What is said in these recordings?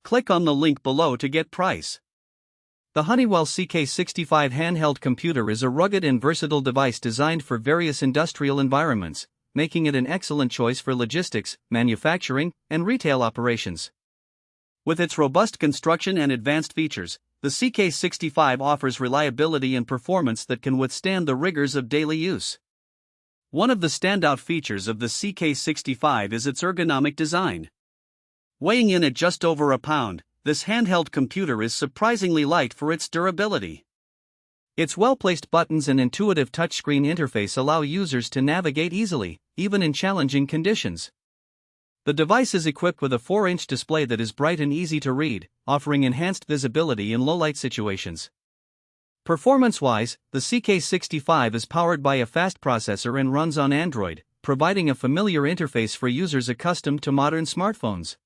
Click on the link below to get price. The Honeywell CK65 Handheld Computer is a rugged and versatile device designed for various industrial environments, making it an excellent choice for logistics, manufacturing, and retail operations. With its robust construction and advanced features, the CK65 offers reliability and performance that can withstand the rigors of daily use. One of the standout features of the CK65 is its ergonomic design. Weighing in at just over a pound, this handheld computer is surprisingly light for its durability. Its well-placed buttons and intuitive touchscreen interface allow users to navigate easily, even in challenging conditions. The device is equipped with a 4-inch display that is bright and easy to read, offering enhanced visibility in low-light situations. Performance-wise, the CK65 is powered by a fast processor and runs on Android, providing a familiar interface for users accustomed to modern smartphones.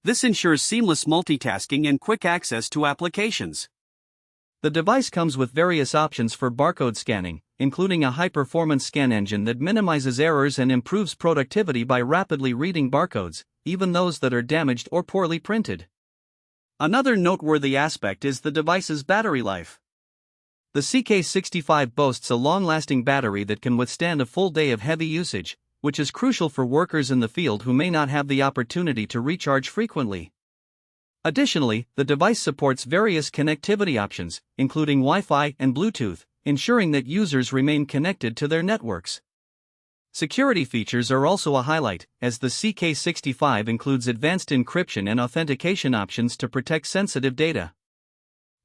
This ensures seamless multitasking and quick access to applications. The device comes with various options for barcode scanning, including a high-performance scan engine that minimizes errors and improves productivity by rapidly reading barcodes, even those that are damaged or poorly printed. Another noteworthy aspect is the device's battery life. The CK65 boasts a long-lasting battery that can withstand a full day of heavy usage, which is crucial for workers in the field who may not have the opportunity to recharge frequently. Additionally, the device supports various connectivity options, including Wi-Fi and Bluetooth, ensuring that users remain connected to their networks. Security features are also a highlight, as the CK65 includes advanced encryption and authentication options to protect sensitive data.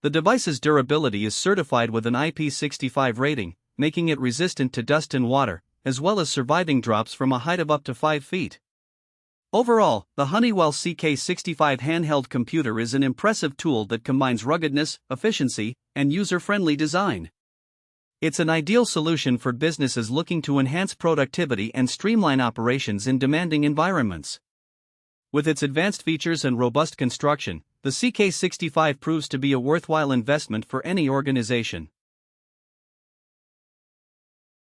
The device's durability is certified with an IP65 rating, making it resistant to dust and water, as well as surviving drops from a height of up to 5 feet. Overall, the Honeywell CK65 handheld computer is an impressive tool that combines ruggedness, efficiency, and user-friendly design. It's an ideal solution for businesses looking to enhance productivity and streamline operations in demanding environments. With its advanced features and robust construction, the CK65 proves to be a worthwhile investment for any organization.